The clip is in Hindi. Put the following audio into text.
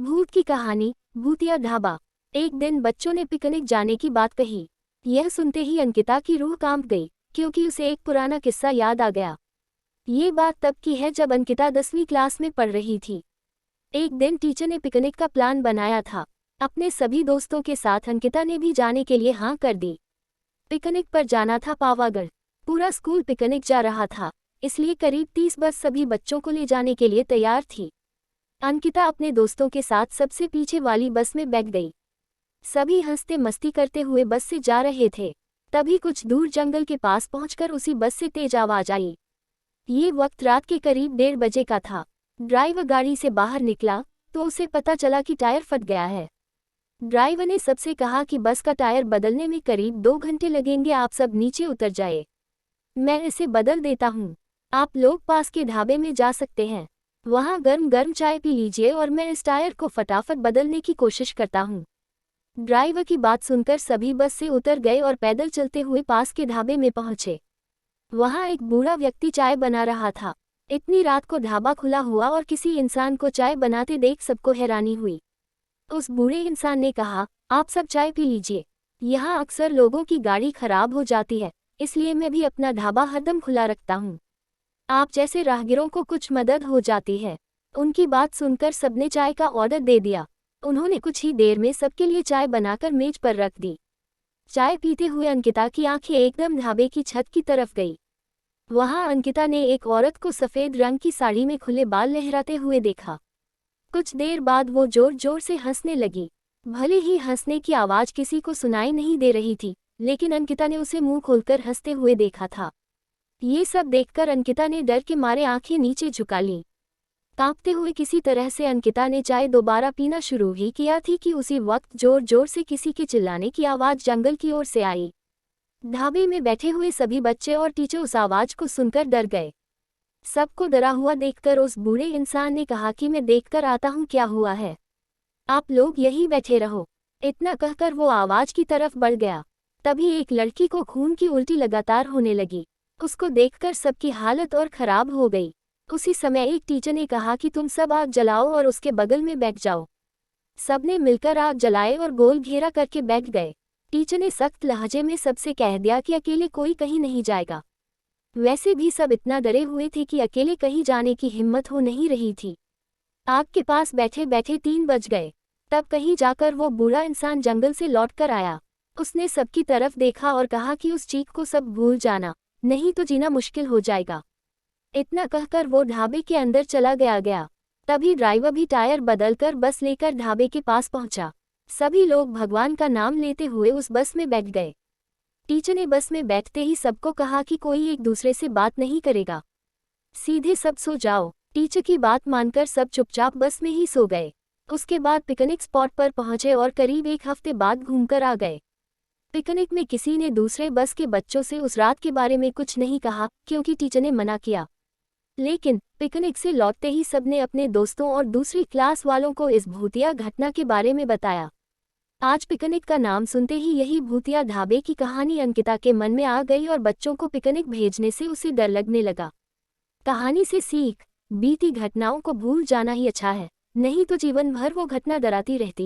भूत की कहानी, भूतिया ढाबा। एक दिन बच्चों ने पिकनिक जाने की बात कही। यह सुनते ही अंकिता की रूह कांप गई, क्योंकि उसे एक पुराना किस्सा याद आ गया। ये बात तब की है जब अंकिता 10वीं क्लास में पढ़ रही थी। एक दिन टीचर ने पिकनिक का प्लान बनाया था। अपने सभी दोस्तों के साथ अंकिता ने भी जाने के लिए हाँ कर दी। पिकनिक पर जाना था पावागढ़। पूरा स्कूल पिकनिक जा रहा था, इसलिए करीब 30 बस सभी बच्चों को ले जाने के लिए तैयार थी। अंकिता अपने दोस्तों के साथ सबसे पीछे वाली बस में बैठ गई। सभी हंसते मस्ती करते हुए बस से जा रहे थे। तभी कुछ दूर जंगल के पास पहुंचकर उसी बस से तेज आवाज आई। ये वक्त रात के करीब 1:30 बजे का था। ड्राइवर गाड़ी से बाहर निकला तो उसे पता चला कि टायर फट गया है। ड्राइवर ने सबसे कहा कि बस का टायर बदलने में करीब 2 घंटे लगेंगे, आप सब नीचे उतर जाए, मैं इसे बदल देता हूँ। आप लोग पास के ढाबे में जा सकते हैं, वहाँ गर्म गर्म चाय पी लीजिए और मैं इस टायर को फटाफट बदलने की कोशिश करता हूँ। ड्राइवर की बात सुनकर सभी बस से उतर गए और पैदल चलते हुए पास के ढाबे में पहुंचे। वहाँ एक बूढ़ा व्यक्ति चाय बना रहा था। इतनी रात को ढाबा खुला हुआ और किसी इंसान को चाय बनाते देख सबको हैरानी हुई। उस बूढ़े इंसान ने कहा, आप सब चाय पी लीजिए, यहाँ अक्सर लोगों की गाड़ी खराब हो जाती है, इसलिए मैं भी अपना ढाबा हरदम खुला रखता हूँ। आप जैसे राहगीरों को कुछ मदद हो जाती है। उनकी बात सुनकर सबने चाय का ऑर्डर दे दिया। उन्होंने कुछ ही देर में सबके लिए चाय बनाकर मेज पर रख दी। चाय पीते हुए अंकिता की आंखें एकदम ढाबे की छत की तरफ गई। वहां अंकिता ने एक औरत को सफ़ेद रंग की साड़ी में खुले बाल लहराते हुए देखा। कुछ देर बाद वो जोर जोर से हंसने लगी। भले ही हंसने की आवाज़ किसी को सुनाई नहीं दे रही थी, लेकिन अंकिता ने उसे मुंह खोलकर हंसते हुए देखा था। ये सब देखकर अंकिता ने डर के मारे आंखें नीचे झुका लीं। कांपते हुए किसी तरह से अंकिता ने चाय दोबारा पीना शुरू ही किया थी कि उसी वक्त जोर जोर से किसी के चिल्लाने की आवाज़ जंगल की ओर से आई। ढाबे में बैठे हुए सभी बच्चे और टीचर उस आवाज़ को सुनकर डर गए। सबको डरा हुआ देखकर उस बूढ़े इंसान ने कहा कि मैं देखकर आता हूँ क्या हुआ है, आप लोग यहीं बैठे रहो। इतना कहकर वो आवाज़ की तरफ बढ़ गया। तभी एक लड़की को खून की उल्टी लगातार होने लगी। उसको देखकर सबकी हालत और खराब हो गई। उसी समय एक टीचर ने कहा कि तुम सब आग जलाओ और उसके बगल में बैठ जाओ। सबने मिलकर आग जलाए और गोल घेरा करके बैठ गए। टीचर ने सख्त लहजे में सबसे कह दिया कि अकेले कोई कहीं नहीं जाएगा। वैसे भी सब इतना डरे हुए थे कि अकेले कहीं जाने की हिम्मत हो नहीं रही थी। आग के पास बैठे बैठे 3 बज गए। तब कहीं जाकर वो बूढ़ा इंसान जंगल से लौट कर आया। उसने सबकी तरफ देखा और कहा कि उस चीख को सब भूल जाना, नहीं तो जीना मुश्किल हो जाएगा। इतना कहकर वो ढाबे के अंदर चला गया। तभी ड्राइवर भी टायर बदलकर बस लेकर ढाबे के पास पहुंचा। सभी लोग भगवान का नाम लेते हुए उस बस में बैठ गए। टीचर ने बस में बैठते ही सबको कहा कि कोई एक दूसरे से बात नहीं करेगा, सीधे सब सो जाओ। टीचर की बात मानकर सब चुपचाप बस में ही सो गए। उसके बाद पिकनिक स्पॉट पर पहुंचे और करीब 1 हफ्ते बाद घूमकर आ गए। पिकनिक में किसी ने दूसरे बस के बच्चों से उस रात के बारे में कुछ नहीं कहा, क्योंकि टीचर ने मना किया। लेकिन पिकनिक से लौटते ही सबने अपने दोस्तों और दूसरी क्लास वालों को इस भूतिया घटना के बारे में बताया। आज पिकनिक का नाम सुनते ही यही भूतिया ढाबे की कहानी अंकिता के मन में आ गई और बच्चों को पिकनिक भेजने से उसे डर लगने लगा। कहानी से सीख, बीती घटनाओं को भूल जाना ही अच्छा है, नहीं तो जीवन भर वो घटना डराती रहती है।